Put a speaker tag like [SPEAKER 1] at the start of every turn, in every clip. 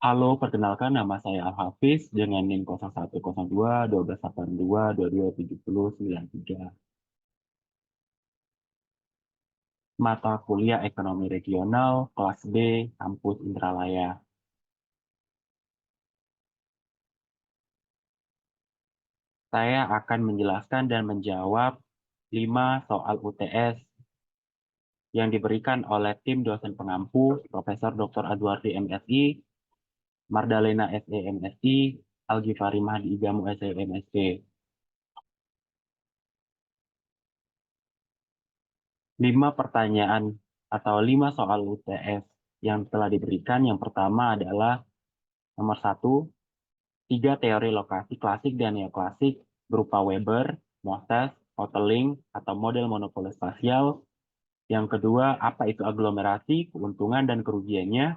[SPEAKER 1] Halo, perkenalkan nama saya Al-Hafiz dengan NIM 0102 1282 227093. Mata kuliah Ekonomi Regional kelas B Kampus Indralaya. Saya akan menjelaskan dan menjawab 5 soal UTS yang diberikan oleh tim dosen pengampu Profesor Dr. Adwardi MSI, Mardalena SE MSI, Algifari Mahdi Igamu SE MSc. 5 pertanyaan atau 5 soal UTS yang telah diberikan. Yang pertama adalah nomor 1, 3 teori lokasi klasik dan neoklasik berupa Weber, Moses, Hotelling, atau model monopoli spasial. Yang kedua, apa itu aglomerasi, keuntungan dan kerugiannya.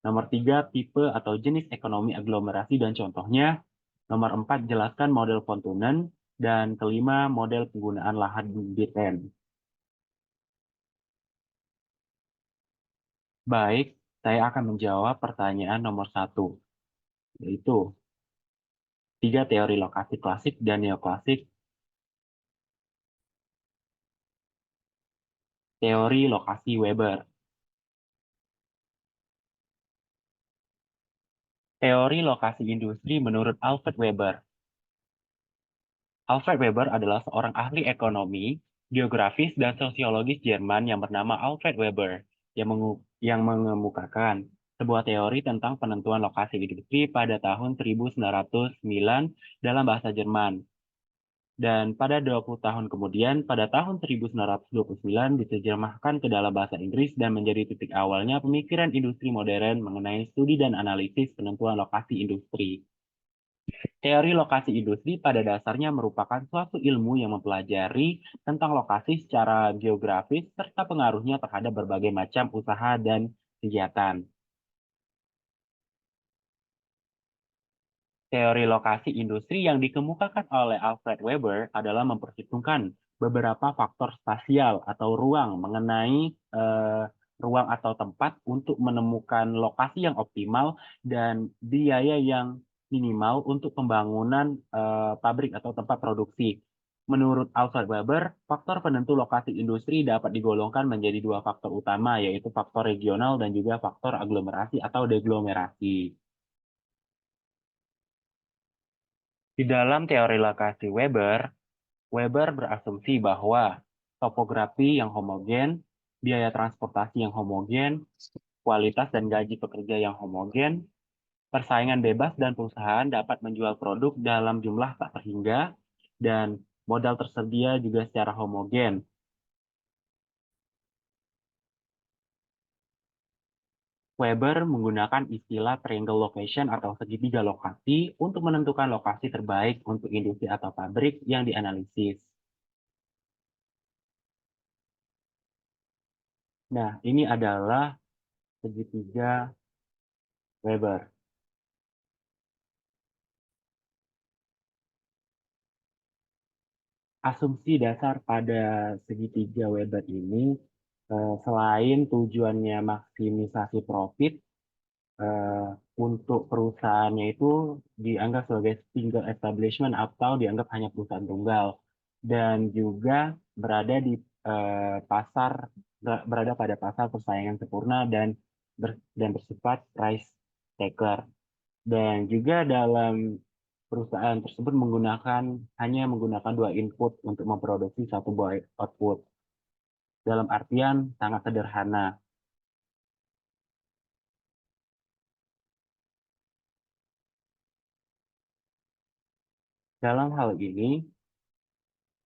[SPEAKER 1] Nomor 3, tipe atau jenis ekonomi aglomerasi dan contohnya. Nomor 4, jelaskan model kontunen. Dan kelima, model penggunaan lahan Bitten. Baik, saya akan menjawab pertanyaan nomor 1, yaitu 3 teori lokasi klasik dan neoklasik. Teori lokasi Weber. Teori lokasi industri menurut Alfred Weber. Alfred Weber adalah seorang ahli ekonomi, geografis, dan sosiologis Jerman yang bernama Alfred Weber yang mengemukakan sebuah teori tentang penentuan lokasi industri pada tahun 1909 dalam bahasa Jerman. Dan pada 20 tahun kemudian, pada tahun 1929 diterjemahkan ke dalam bahasa Inggris dan menjadi titik awalnya pemikiran industri modern mengenai studi dan analisis penentuan lokasi industri. Teori lokasi industri pada dasarnya merupakan suatu ilmu yang mempelajari tentang lokasi secara geografis serta pengaruhnya terhadap berbagai macam usaha dan kegiatan. Teori lokasi industri yang dikemukakan oleh Alfred Weber adalah memperhitungkan beberapa faktor spasial atau ruang mengenai ruang atau tempat untuk menemukan lokasi yang optimal dan biaya yang minimal untuk pembangunan pabrik atau tempat produksi. Menurut Alfred Weber, faktor penentu lokasi industri dapat digolongkan menjadi 2 faktor utama, yaitu faktor regional dan juga faktor aglomerasi atau deglomerasi. Di dalam teori lokasi Weber, Weber berasumsi bahwa topografi yang homogen, biaya transportasi yang homogen, kualitas dan gaji pekerja yang homogen, persaingan bebas dan perusahaan dapat menjual produk dalam jumlah tak terhingga, dan modal tersedia juga secara homogen. Weber menggunakan istilah triangle location atau segitiga lokasi untuk menentukan lokasi terbaik untuk industri atau pabrik yang dianalisis. Nah, ini adalah segitiga Weber. Asumsi dasar pada segitiga Weber ini, selain tujuannya maksimisasi profit, eh, untuk perusahaannya itu dianggap sebagai single establishment atau dianggap hanya perusahaan tunggal, dan juga berada di pasar berada pada pasar persaingan sempurna dan bersifat price taker. Dan juga dalam perusahaan tersebut hanya menggunakan 2 input untuk memproduksi satu buah output. Dalam artian sangat sederhana. Dalam hal ini,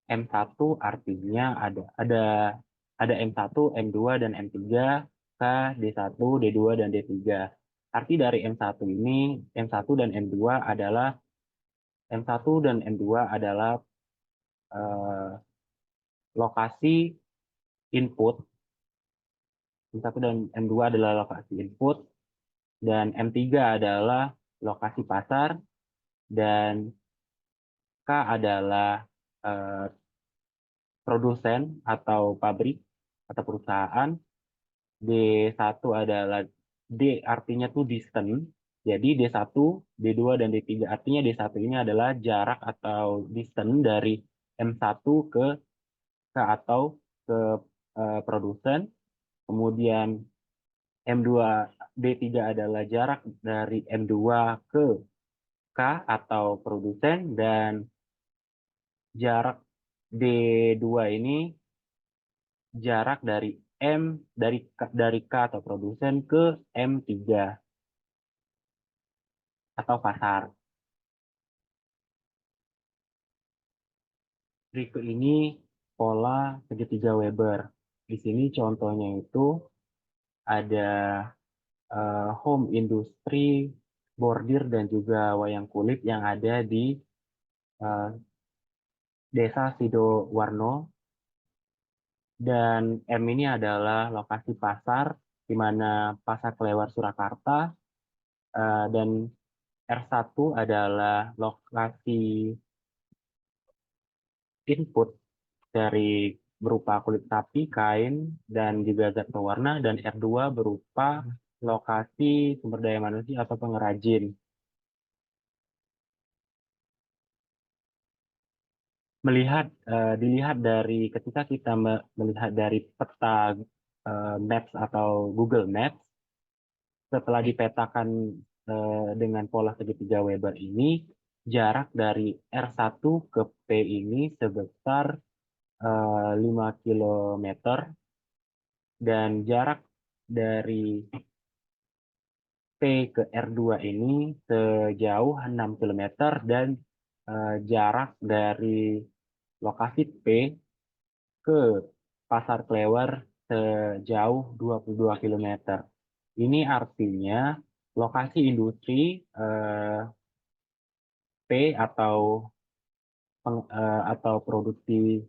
[SPEAKER 1] M1 artinya ada M1, M2, dan M3, K, D1, D2, dan D3. Arti dari M1 dan M2 adalah eh, lokasi input. M1 dan M2 adalah lokasi input, dan M3 adalah lokasi pasar, dan K adalah eh, produsen atau pabrik atau perusahaan. D1 adalah D artinya tuh distance. Jadi D1, D2, dan D3. Artinya D1 ini adalah jarak atau distance dari M1 ke atau ke produsen. Kemudian M2, D3 adalah jarak dari M2 ke K atau produsen. Dan jarak D2 ini jarak dari dari K atau produsen ke M3 atau pasar. Berikut ini pola segitiga Weber. Di sini contohnya itu ada home industry, bordir, dan juga wayang kulit yang ada di eh, Desa Sidowarno. Dan M ini adalah lokasi pasar, di mana Pasar Klewar Surakarta, dan R1 adalah lokasi input dari berupa kulit sapi, kain, dan juga zat pewarna. Dan R2 berupa lokasi sumber daya manusia atau pengrajin. Dilihat dari ketika kita melihat dari peta Maps atau Google Maps, setelah dipetakan dengan pola segitiga Weber ini, jarak dari R1 ke P ini sebesar 5 kilometer, dan jarak dari P ke R2 ini sejauh 6 kilometer, dan jarak dari lokasi P ke Pasar Klewer sejauh 22 kilometer. Ini artinya lokasi industri P atau produksi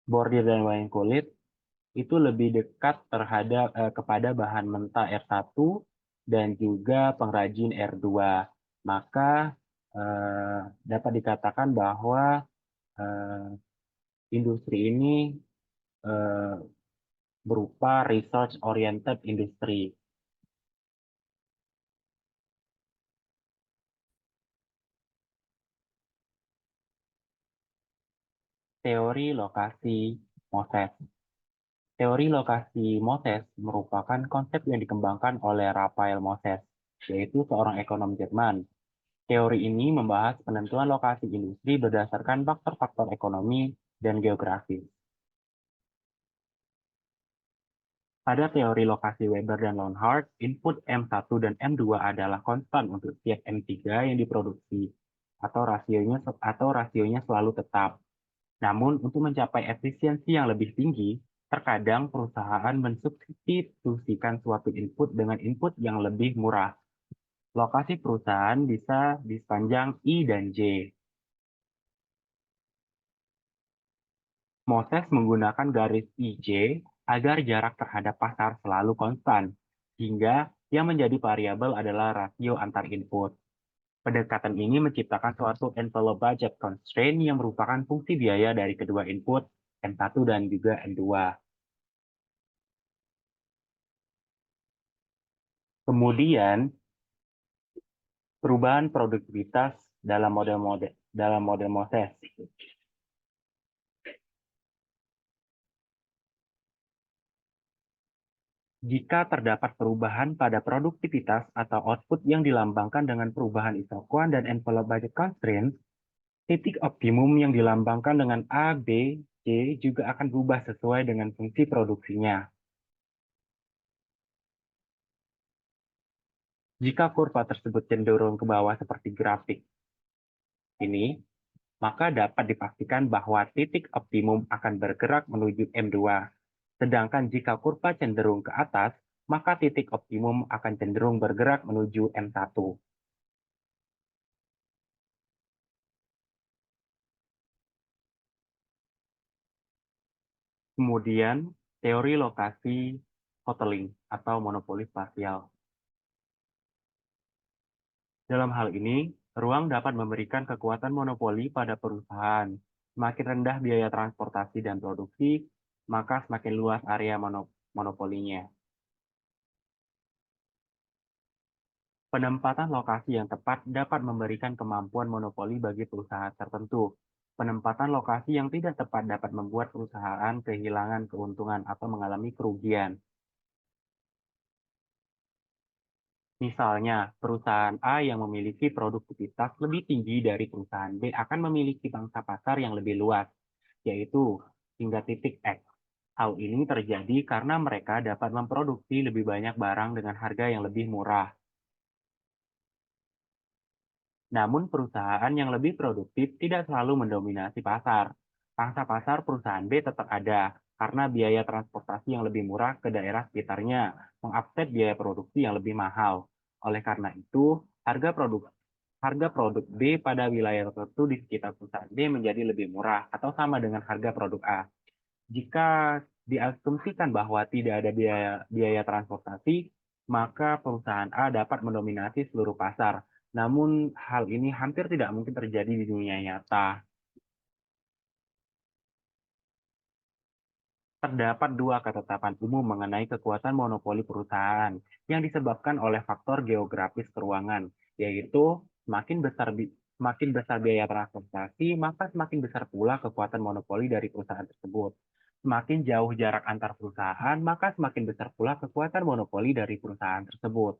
[SPEAKER 1] bordir dan wayang kulit itu lebih dekat kepada bahan mentah R1 dan juga pengrajin R2. Maka dapat dikatakan bahwa eh, industri ini eh, berupa research oriented industry. Teori lokasi Moses. Teori lokasi Moses merupakan konsep yang dikembangkan oleh Raphael Moses, yaitu seorang ekonom Jerman. Teori ini membahas penentuan lokasi industri berdasarkan faktor-faktor ekonomi dan geografis. Pada teori lokasi Weber dan Leonhardt, input M1 dan M2 adalah konstan untuk setiap M3 yang diproduksi, atau rasionya selalu tetap. Namun, untuk mencapai efisiensi yang lebih tinggi, terkadang perusahaan mensubstitusikan suatu input dengan input yang lebih murah. Lokasi perusahaan bisa di sepanjang I dan J. Moses menggunakan garis IJ agar jarak terhadap pasar selalu konstan, hingga yang menjadi variabel adalah rasio antar input. Pendekatan ini menciptakan suatu envelope budget constraint yang merupakan fungsi biaya dari kedua input, M1 dan juga M2. Kemudian, perubahan produktivitas dalam model Moses. Jika terdapat perubahan pada produktivitas atau output yang dilambangkan dengan perubahan isokuan dan envelope budget constraint, titik optimum yang dilambangkan dengan A, B, C juga akan berubah sesuai dengan fungsi produksinya. Jika kurva tersebut cenderung ke bawah seperti grafik ini, maka dapat dipastikan bahwa titik optimum akan bergerak menuju M2. Sedangkan jika kurva cenderung ke atas, maka titik optimum akan cenderung bergerak menuju M1. Kemudian, teori lokasi hoteling atau monopoli spasial. Dalam hal ini, ruang dapat memberikan kekuatan monopoli pada perusahaan. Semakin rendah biaya transportasi dan produksi, maka semakin luas area monopolinya. Penempatan lokasi yang tepat dapat memberikan kemampuan monopoli bagi perusahaan tertentu. Penempatan lokasi yang tidak tepat dapat membuat perusahaan kehilangan keuntungan atau mengalami kerugian. Misalnya, perusahaan A yang memiliki produktivitas lebih tinggi dari perusahaan B akan memiliki pangsa pasar yang lebih luas, yaitu hingga titik X. Hal ini terjadi karena mereka dapat memproduksi lebih banyak barang dengan harga yang lebih murah. Namun perusahaan yang lebih produktif tidak selalu mendominasi pasar. Pangsa pasar perusahaan B tetap ada, karena biaya transportasi yang lebih murah ke daerah sekitarnya mengoffset biaya produksi yang lebih mahal. Oleh karena itu, harga produk B pada wilayah tertentu di sekitar perusahaan B menjadi lebih murah atau sama dengan harga produk A. Jika diasumsikan bahwa tidak ada biaya biaya transportasi, maka perusahaan A dapat mendominasi seluruh pasar. Namun, hal ini hampir tidak mungkin terjadi di dunia nyata. Terdapat dua ketetapan umum mengenai kekuatan monopoli perusahaan yang disebabkan oleh faktor geografis keuangan, yaitu semakin besar biaya transportasi, maka semakin besar pula kekuatan monopoli dari perusahaan tersebut. Semakin jauh jarak antar perusahaan, maka semakin besar pula kekuatan monopoli dari perusahaan tersebut.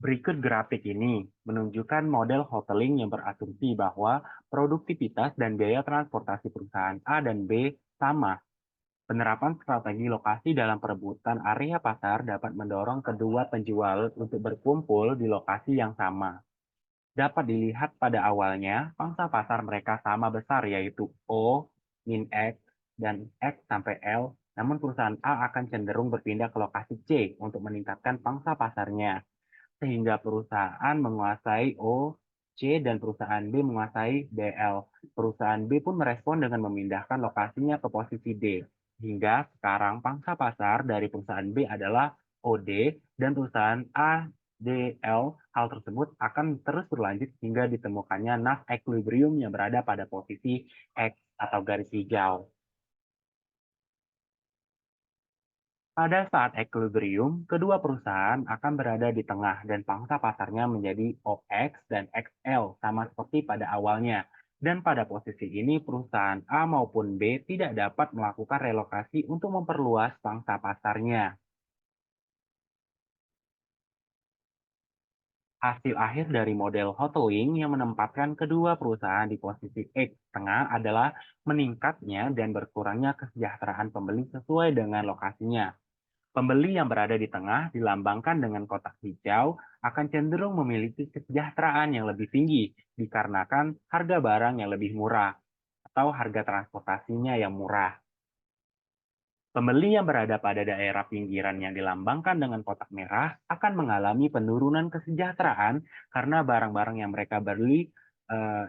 [SPEAKER 1] Berikut grafik ini menunjukkan model hoteling yang berasumsi bahwa produktivitas dan biaya transportasi perusahaan A dan B sama. Penerapan strategi lokasi dalam perebutan area pasar dapat mendorong kedua penjual untuk berkumpul di lokasi yang sama. Dapat dilihat pada awalnya, pangsa pasar mereka sama besar yaitu O, min X, dan X sampai L, namun perusahaan A akan cenderung berpindah ke lokasi C untuk meningkatkan pangsa pasarnya, sehingga perusahaan menguasai O, C, dan perusahaan B menguasai DL. Perusahaan B pun merespon dengan memindahkan lokasinya ke posisi D. Hingga sekarang pangsa pasar dari perusahaan B adalah OD dan perusahaan ADL. Hal tersebut akan terus berlanjut hingga ditemukannya NAV equilibrium yang berada pada posisi X atau garis hijau. Pada saat equilibrium, kedua perusahaan akan berada di tengah dan pangsa pasarnya menjadi OX dan XL sama seperti pada awalnya. Dan pada posisi ini perusahaan A maupun B tidak dapat melakukan relokasi untuk memperluas pangsa pasarnya. Hasil akhir dari model hoteling yang menempatkan kedua perusahaan di posisi X tengah adalah meningkatnya dan berkurangnya kesejahteraan pembeli sesuai dengan lokasinya. Pembeli yang berada di tengah dilambangkan dengan kotak hijau akan cenderung memiliki kesejahteraan yang lebih tinggi dikarenakan harga barang yang lebih murah atau harga transportasinya yang murah. Pembeli yang berada pada daerah pinggiran yang dilambangkan dengan kotak merah akan mengalami penurunan kesejahteraan karena barang-barang yang mereka beli eh,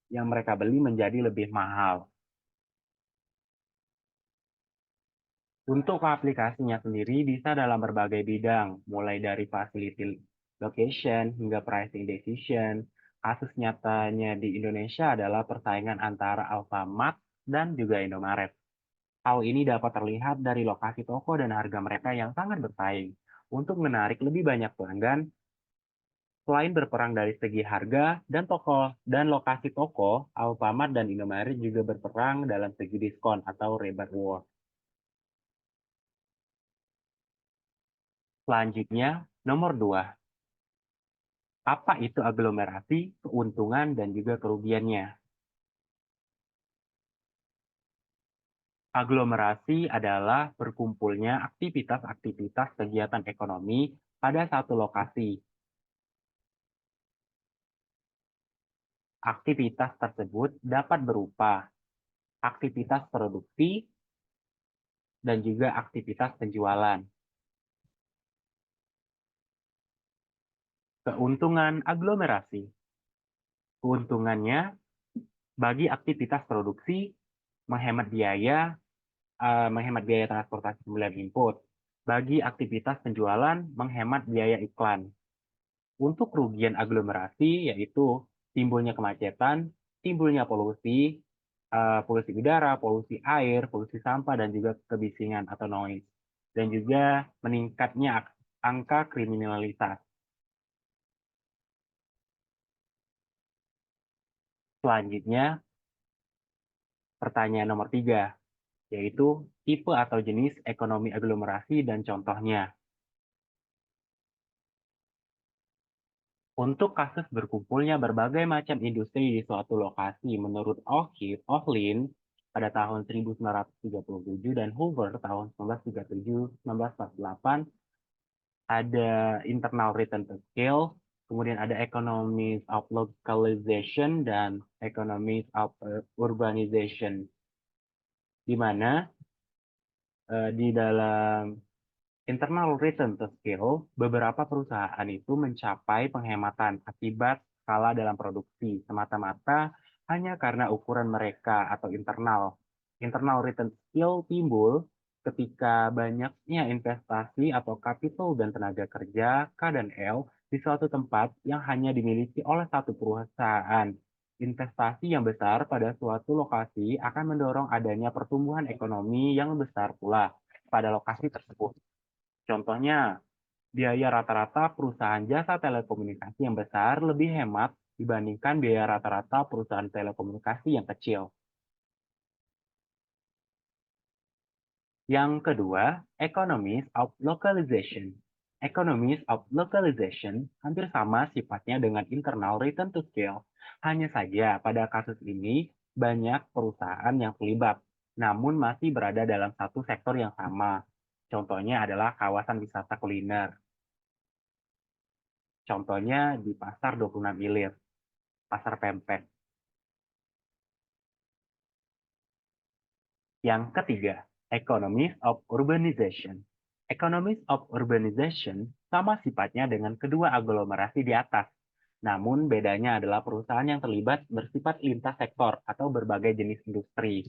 [SPEAKER 1] yang mereka beli menjadi lebih mahal. Untuk aplikasinya sendiri bisa dalam berbagai bidang, mulai dari facility location hingga pricing decision. Kasus nyatanya di Indonesia adalah persaingan antara Alfamart dan juga Indomaret. Hal ini dapat terlihat dari lokasi toko dan harga mereka yang sangat bersaing. Untuk menarik lebih banyak pelanggan, selain berperang dari segi harga dan lokasi toko, Alfamart dan Indomaret juga berperang dalam segi diskon atau rebate war. Selanjutnya, nomor 2. Apa itu aglomerasi, keuntungan, dan juga kerugiannya? Aglomerasi adalah berkumpulnya aktivitas-aktivitas kegiatan ekonomi pada satu lokasi. Aktivitas tersebut dapat berupa aktivitas produksi dan juga aktivitas penjualan. Keuntungan aglomerasi. Keuntungannya bagi aktivitas produksi menghemat biaya transportasi pembelian input. Bagi aktivitas penjualan, menghemat biaya iklan. Untuk kerugian aglomerasi, yaitu timbulnya kemacetan, timbulnya polusi udara, polusi air, polusi sampah, dan juga kebisingan atau noise. dan juga meningkatnya angka kriminalitas. Selanjutnya, pertanyaan nomor 3, yaitu tipe atau jenis ekonomi aglomerasi dan contohnya. Untuk kasus berkumpulnya berbagai macam industri di suatu lokasi menurut Ohlin pada tahun 1937 dan Hoover tahun 1937-1948 ada internal return to scale, kemudian ada economies of localization dan economies of urbanization, di mana di dalam internal return to scale, beberapa perusahaan itu mencapai penghematan akibat skala dalam produksi semata-mata hanya karena ukuran mereka atau internal. Internal return to scale timbul ketika banyaknya investasi atau capital dan tenaga kerja K dan L di suatu tempat yang hanya dimiliki oleh satu perusahaan. Investasi yang besar pada suatu lokasi akan mendorong adanya pertumbuhan ekonomi yang besar pula pada lokasi tersebut. Contohnya, biaya rata-rata perusahaan jasa telekomunikasi yang besar lebih hemat dibandingkan biaya rata-rata perusahaan telekomunikasi yang kecil. Yang kedua, economies of localization. Economies of localization hampir sama sifatnya dengan internal return to scale. Hanya saja pada kasus ini banyak perusahaan yang terlibat, namun masih berada dalam satu sektor yang sama. Contohnya adalah kawasan wisata kuliner. Contohnya di pasar 26 Ilir, pasar pempek. Yang ketiga, economies of urbanization. Economies of urbanization sama sifatnya dengan kedua aglomerasi di atas. Namun bedanya adalah perusahaan yang terlibat bersifat lintas sektor atau berbagai jenis industri.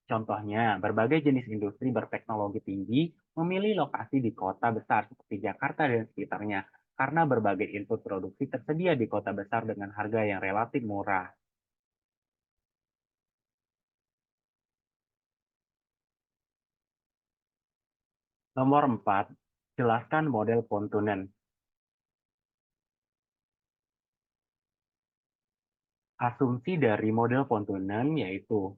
[SPEAKER 1] Contohnya, berbagai jenis industri berteknologi tinggi memilih lokasi di kota besar seperti Jakarta dan sekitarnya karena berbagai input produksi tersedia di kota besar dengan harga yang relatif murah. Nomor 4, jelaskan model Pontunen. Asumsi dari model Pontunen yaitu,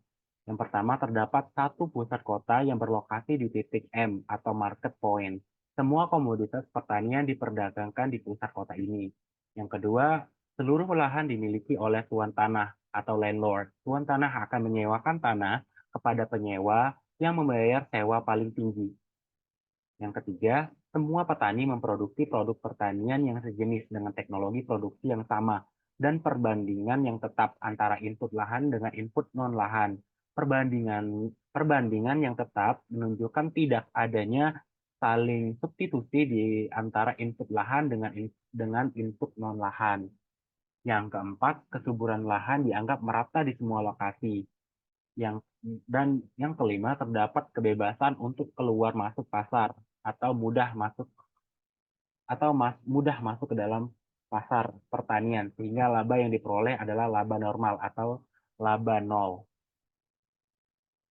[SPEAKER 1] yang pertama terdapat satu pusat kota yang berlokasi di titik M atau market point. Semua komoditas pertanian diperdagangkan di pusat kota ini. Yang kedua, seluruh lahan dimiliki oleh tuan tanah atau landlord. Tuan tanah akan menyewakan tanah kepada penyewa yang membayar sewa paling tinggi. Yang ketiga, semua petani memproduksi produk pertanian yang sejenis dengan teknologi produksi yang sama dan perbandingan yang tetap antara input lahan dengan input non-lahan. Perbandingan yang tetap menunjukkan tidak adanya saling substitusi di antara input lahan dengan input non-lahan. Yang keempat, kesuburan lahan dianggap merata di semua lokasi. Yang yang kelima, terdapat kebebasan untuk keluar masuk pasar atau mudah masuk ke dalam pasar pertanian sehingga laba yang diperoleh adalah laba normal atau laba nol.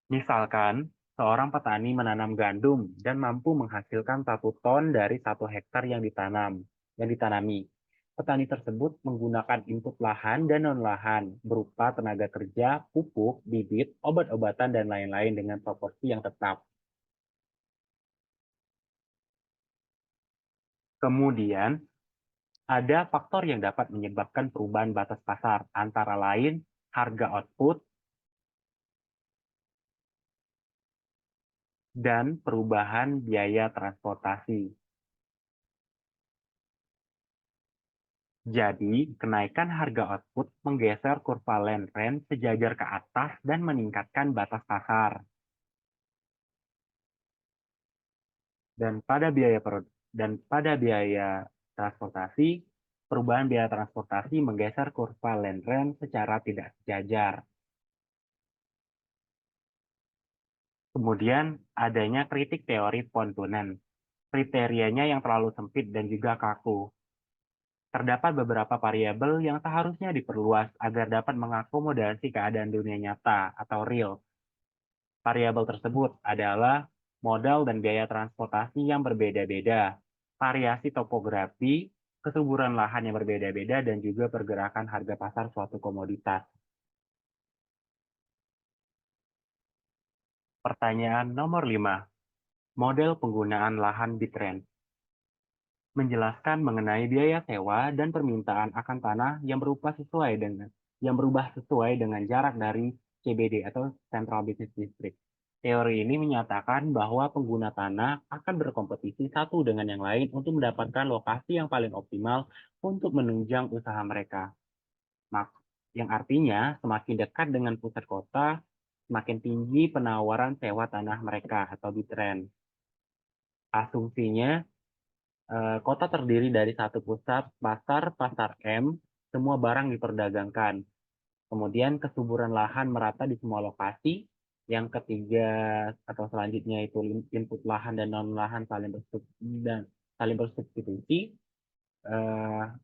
[SPEAKER 1] Misalkan seorang petani menanam gandum dan mampu menghasilkan 1 ton dari 1 hektar yang ditanami. Petani tersebut menggunakan input lahan dan non-lahan berupa tenaga kerja, pupuk, bibit, obat-obatan, dan lain-lain dengan proporsi yang tetap. Kemudian, ada faktor yang dapat menyebabkan perubahan batas pasar, antara lain harga output dan perubahan biaya transportasi. Jadi, kenaikan harga output menggeser kurva land rent sejajar ke atas dan meningkatkan batas pasar. Dan pada biaya transportasi, perubahan biaya transportasi menggeser kurva land rent secara tidak sejajar. Kemudian adanya kritik teori Pontunen. Kriterianya yang terlalu sempit dan juga kaku. Terdapat beberapa variabel yang seharusnya diperluas agar dapat mengakomodasi keadaan dunia nyata atau real. Variabel tersebut adalah modal dan biaya transportasi yang berbeda-beda, variasi topografi, kesuburan lahan yang berbeda-beda, dan juga pergerakan harga pasar suatu komoditas. Pertanyaan nomor 5. Model penggunaan lahan Bitren. Menjelaskan mengenai biaya sewa dan permintaan akan tanah yang berubah sesuai dengan jarak dari CBD atau Central Business District. Teori ini menyatakan bahwa pengguna tanah akan berkompetisi satu dengan yang lain untuk mendapatkan lokasi yang paling optimal untuk menunjang usaha mereka. Yang artinya semakin dekat dengan pusat kota, semakin tinggi penawaran sewa tanah mereka atau Bitren. Asumsinya, kota terdiri dari satu pusat pasar, pasar M, semua barang diperdagangkan. Kemudian kesuburan lahan merata di semua lokasi. Yang ketiga atau selanjutnya itu input lahan dan non lahan saling bersubstitusi.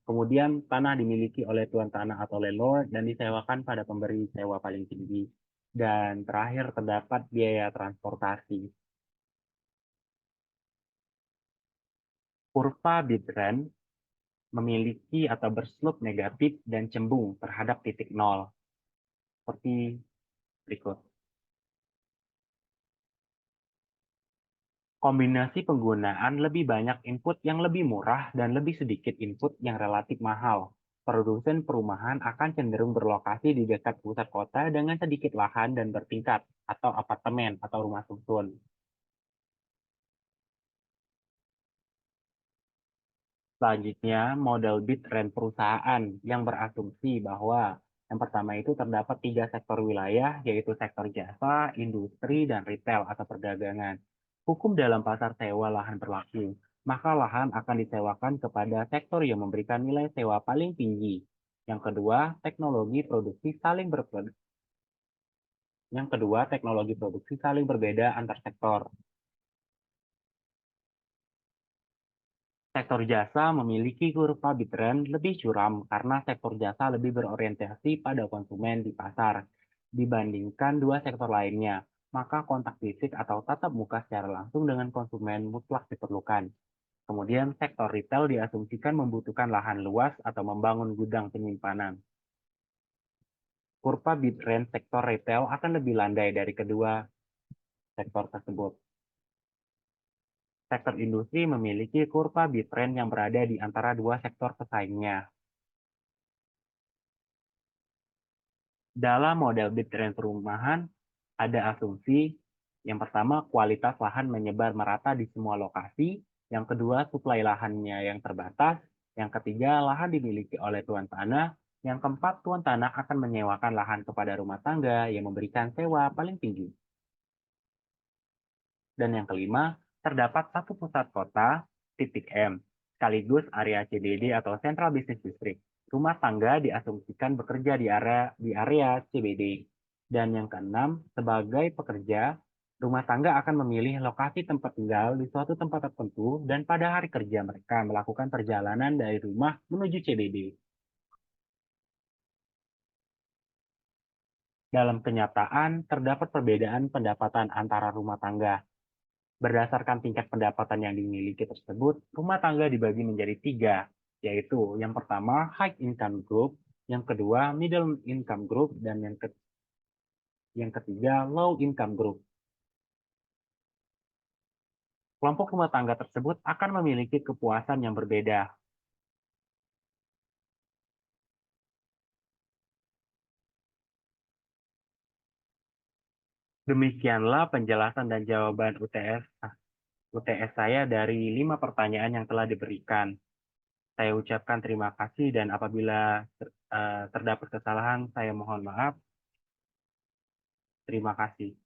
[SPEAKER 1] Kemudian tanah dimiliki oleh tuan tanah atau landlord dan disewakan pada pemberi sewa paling tinggi. Dan terakhir terdapat biaya transportasi. Kurva Bitren memiliki atau berslope negatif dan cembung terhadap titik nol, seperti berikut. Kombinasi penggunaan lebih banyak input yang lebih murah dan lebih sedikit input yang relatif mahal. Produsen perumahan akan cenderung berlokasi di dekat pusat kota dengan sedikit lahan dan bertingkat, atau apartemen atau rumah susun. Selanjutnya, model bid rent perusahaan yang berasumsi bahwa yang pertama itu terdapat tiga sektor wilayah, yaitu sektor jasa, industri, dan retail atau perdagangan. Hukum dalam pasar sewa lahan berlaku, maka lahan akan disewakan kepada sektor yang memberikan nilai sewa paling tinggi. Yang kedua, teknologi produksi saling berbeda antar sektor. Sektor jasa memiliki kurva Bitren lebih curam karena sektor jasa lebih berorientasi pada konsumen di pasar dibandingkan dua sektor lainnya. Maka kontak fisik atau tatap muka secara langsung dengan konsumen mutlak diperlukan. Kemudian sektor retail diasumsikan membutuhkan lahan luas atau membangun gudang penyimpanan. Kurva Bitren sektor retail akan lebih landai dari kedua sektor tersebut. Sektor industri memiliki kurva Bitren yang berada di antara dua sektor pesaingnya. Dalam model Bitren perumahan, ada asumsi yang pertama kualitas lahan menyebar merata di semua lokasi, yang kedua suplai lahannya yang terbatas, yang ketiga lahan dimiliki oleh tuan tanah, yang keempat tuan tanah akan menyewakan lahan kepada rumah tangga yang memberikan sewa paling tinggi. Dan yang kelima, terdapat satu pusat kota, titik M, sekaligus area CBD atau Central Business District. Rumah tangga diasumsikan bekerja di area CBD. Dan yang keenam, sebagai pekerja, rumah tangga akan memilih lokasi tempat tinggal di suatu tempat tertentu dan pada hari kerja mereka melakukan perjalanan dari rumah menuju CBD. Dalam kenyataan, terdapat perbedaan pendapatan antara rumah tangga. Berdasarkan tingkat pendapatan yang dimiliki tersebut, rumah tangga dibagi menjadi tiga, yaitu yang pertama high income group, yang kedua middle income group, dan yang ketiga low income group. Kelompok rumah tangga tersebut akan memiliki kepuasan yang berbeda. Demikianlah penjelasan dan jawaban UTS saya dari 5 pertanyaan yang telah diberikan. Saya ucapkan terima kasih dan apabila terdapat kesalahan, saya mohon maaf. Terima kasih.